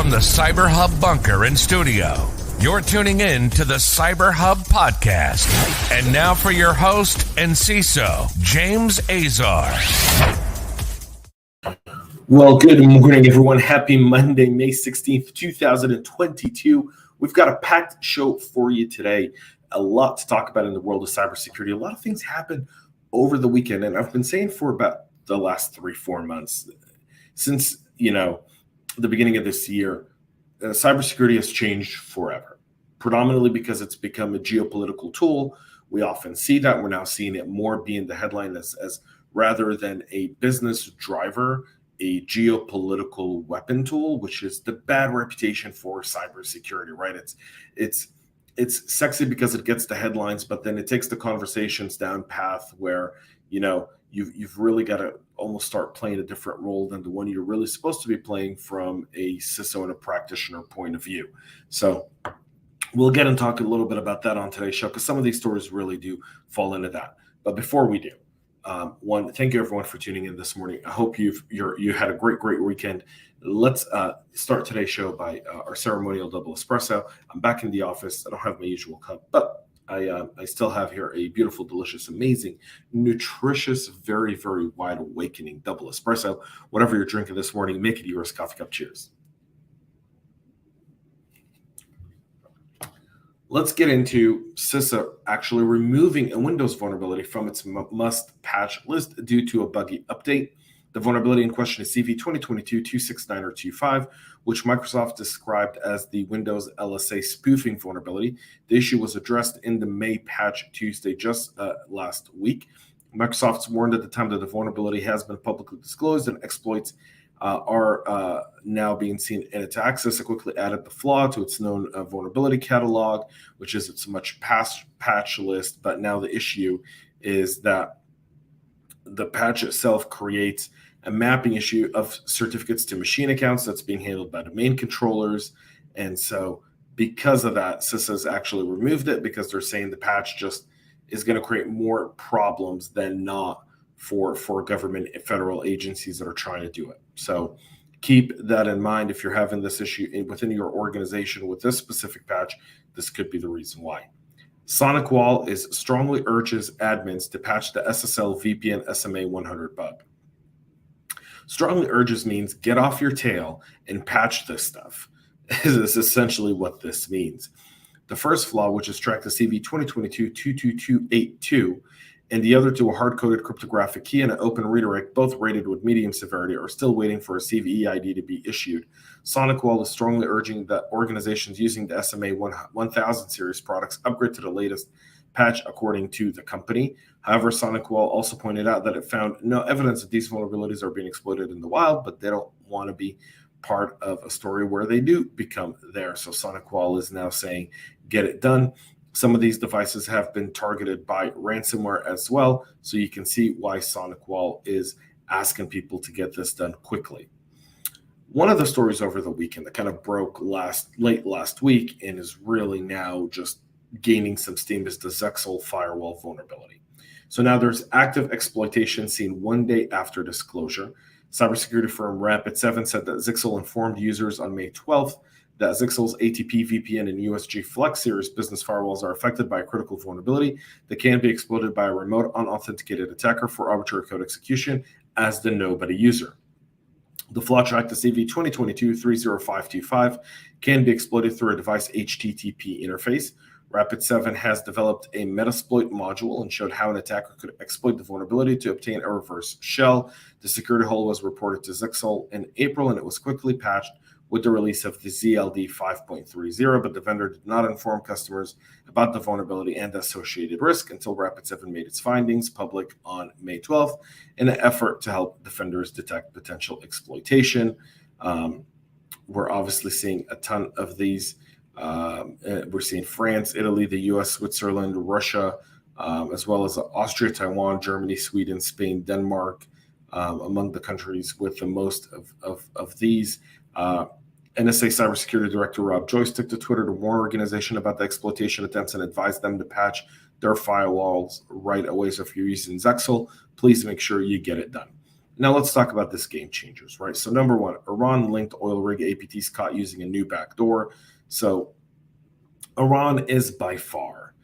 from the CyberHub bunker and studio, you're tuning in to the CyberHub Podcast. And now for your host and CISO, James Azar. Well, good morning, everyone. Happy Monday, May 16th, 2022. We've got a packed show for you today. A lot to talk about in the world of cybersecurity. A lot of things happened over the weekend, and I've been saying for about the last 3-4 months, since, the beginning of this year, cybersecurity has changed forever, predominantly because it's become a geopolitical tool. We often see that. We're now seeing it more being the headline as rather than a business driver, a geopolitical weapon tool, which is the bad reputation for cybersecurity, right? It's sexy because it gets the headlines, but then it takes the conversations down path where, you've really got to almost start playing a different role than the one you're really supposed to be playing from a CISO and a practitioner point of view. So we'll get and talk a little bit about that on today's show, because some of these stories really do fall into that. But before we do, one, thank you everyone for tuning in this morning. I hope you had a great weekend. Let's start today's show by our ceremonial double espresso. I'm back in the office. I don't have my usual cup, but I still have here a beautiful, delicious, amazing, nutritious, very, very wide awakening double espresso. Whatever you're drinking this morning, make it yours. Coffee cup. Cheers. Let's get into CISA actually removing a Windows vulnerability from its must-patch list due to a buggy update. The vulnerability in question is CV 2022-269-25, which Microsoft described as the Windows LSA spoofing vulnerability. The issue was addressed in the May patch Tuesday, just last week. Microsoft's warned at the time that the vulnerability has been publicly disclosed and exploits are now being seen in its access. It quickly added the flaw to its known vulnerability catalog, which is its much past patch list. But now the issue is that the patch itself creates a mapping issue of certificates to machine accounts that's being handled by domain controllers. And so because of that, CISA has actually removed it because they're saying the patch just is going to create more problems than not for government and federal agencies that are trying to do it. So keep that in mind. If you're having this issue within your organization with this specific patch, this could be the reason why. SonicWall strongly urges admins to patch the SSLVPN SMA1000 bug. Strongly urges means get off your tail and patch this stuff. This is essentially what this means. The first flaw, which is tracked as CV 2022-22282, and the other two, a hard-coded cryptographic key and an open redirect, both rated with medium severity, are still waiting for a CVE ID to be issued. SonicWall is strongly urging that organizations using the SMA1000 series products upgrade to the latest patch, according to the company. However, SonicWall also pointed out that it found no evidence that these vulnerabilities are being exploited in the wild, but they don't want to be part of a story where they do become there. So SonicWall is now saying, get it done. Some of these devices have been targeted by ransomware as well, so you can see why SonicWall is asking people to get this done quickly. One of the stories over the weekend that kind of broke late last week and is really now just gaining some steam is the Zyxel Firewall vulnerability. So now there's active exploitation seen one day after disclosure. Cybersecurity firm Rapid7 said that Zyxel informed users on May 12th that Zyxel's ATP, VPN, and USG Flex series business firewalls are affected by a critical vulnerability that can be exploited by a remote unauthenticated attacker for arbitrary code execution as the nobody user. The flaw tracked to CV 2022-30525 can be exploited through a device HTTP interface. Rapid7 has developed a Metasploit module and showed how an attacker could exploit the vulnerability to obtain a reverse shell. The security hole was reported to Zyxel in April, and it was quickly patched with the release of the ZLD 5.30, but the vendor did not inform customers about the vulnerability and the associated risk until Rapid7 made its findings public on May 12th in an effort to help defenders detect potential exploitation. We're obviously seeing a ton of these. We're seeing France, Italy, the US, Switzerland, Russia, as well as Austria, Taiwan, Germany, Sweden, Spain, Denmark, among the countries with the most of these. NSA Cybersecurity Director Rob Joyce took to Twitter to warn organization about the exploitation attempts and advised them to patch their firewalls right away. So if you're using Zyxel, please make sure you get it done. Now let's talk about this game changers, right? So number one, Iran linked OilRig APTs caught using a new backdoor. So Iran is by far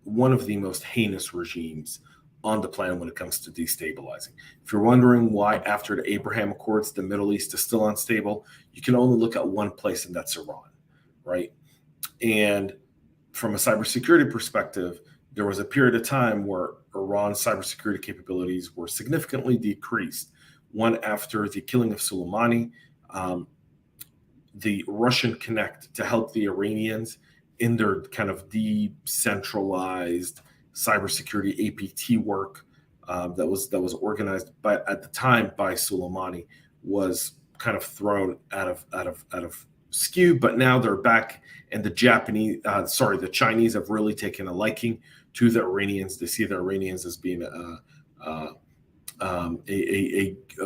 one of the most heinous regimes on the planet when it comes to destabilizing. If you're wondering why after the Abraham Accords, the Middle East is still unstable, you can only look at one place, and that's Iran, right? And from a cybersecurity perspective, there was a period of time where Iran's cybersecurity capabilities were significantly decreased. One, after the killing of Soleimani, the Russian Connect to help the Iranians in their kind of decentralized cybersecurity APT work that was organized at the time by Soleimani was kind of thrown out of skew. But now they're back, and the Chinese have really taken a liking to the Iranians. They see the Iranians as being a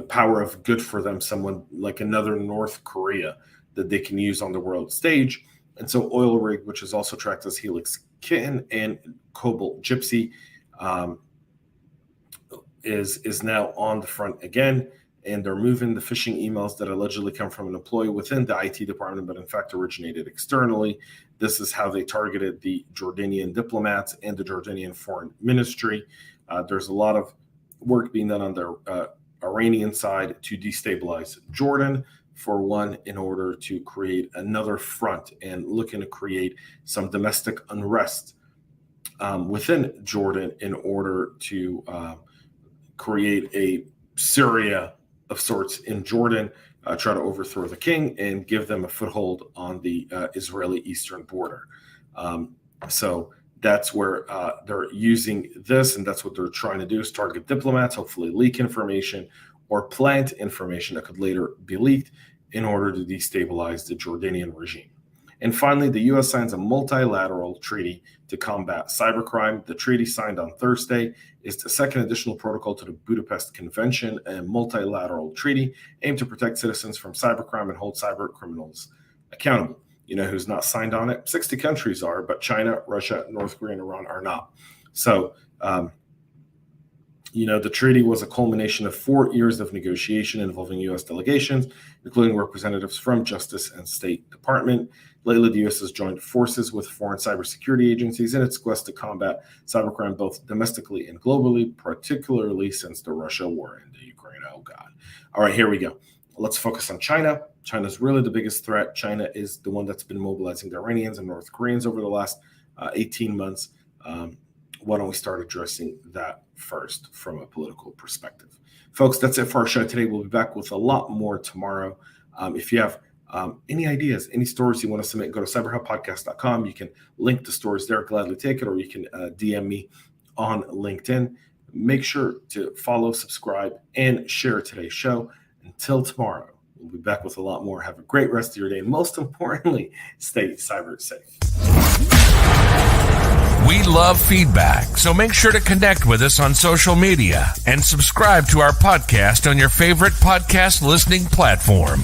power of good for them, someone like another North Korea that they can use on the world stage. And so OilRig, which is also tracked as Helix Kitten and Cobalt Gypsy, is now on the front again, and they're moving the phishing emails that allegedly come from an employee within the IT department, but in fact originated externally. This is how they targeted the Jordanian diplomats and the Jordanian foreign ministry. There's a lot of work being done on the Iranian side to destabilize Jordan, for one, in order to create another front and looking to create some domestic unrest within Jordan in order to create a Syria of sorts in Jordan, try to overthrow the king and give them a foothold on the Israeli eastern border. So that's where they're using this, and that's what they're trying to do, is target diplomats, hopefully leak information or plant information that could later be leaked in order to destabilize the Jordanian regime. And finally, the U.S. signs a multilateral treaty to combat cybercrime. The treaty, signed on Thursday, is the second additional protocol to the Budapest Convention, a multilateral treaty aimed to protect citizens from cybercrime and hold cyber criminals accountable. You know who's not signed on it? 60 countries are, but China, Russia, North Korea, and Iran are not. So, the treaty was a culmination of 4 years of negotiation involving U.S. delegations, including representatives from Justice and State Department. Lately, the U.S. has joined forces with foreign cybersecurity agencies in its quest to combat cybercrime both domestically and globally, particularly since the Russia war in the Ukraine. Oh, God. All right, here we go. Let's focus on China. China's really the biggest threat. China is the one that's been mobilizing the Iranians and North Koreans over the last 18 months. Why don't we start addressing that first from a political perspective? Folks, that's it for our show today. We'll be back with a lot more tomorrow. If you have any ideas, any stories you want to submit, go to cyberhubpodcast.com. You can link the stories there, gladly take it, or you can DM me on LinkedIn. Make sure to follow, subscribe, and share today's show. Until tomorrow, we'll be back with a lot more. Have a great rest of your day. And most importantly, stay cyber safe. We love feedback, so make sure to connect with us on social media and subscribe to our podcast on your favorite podcast listening platform.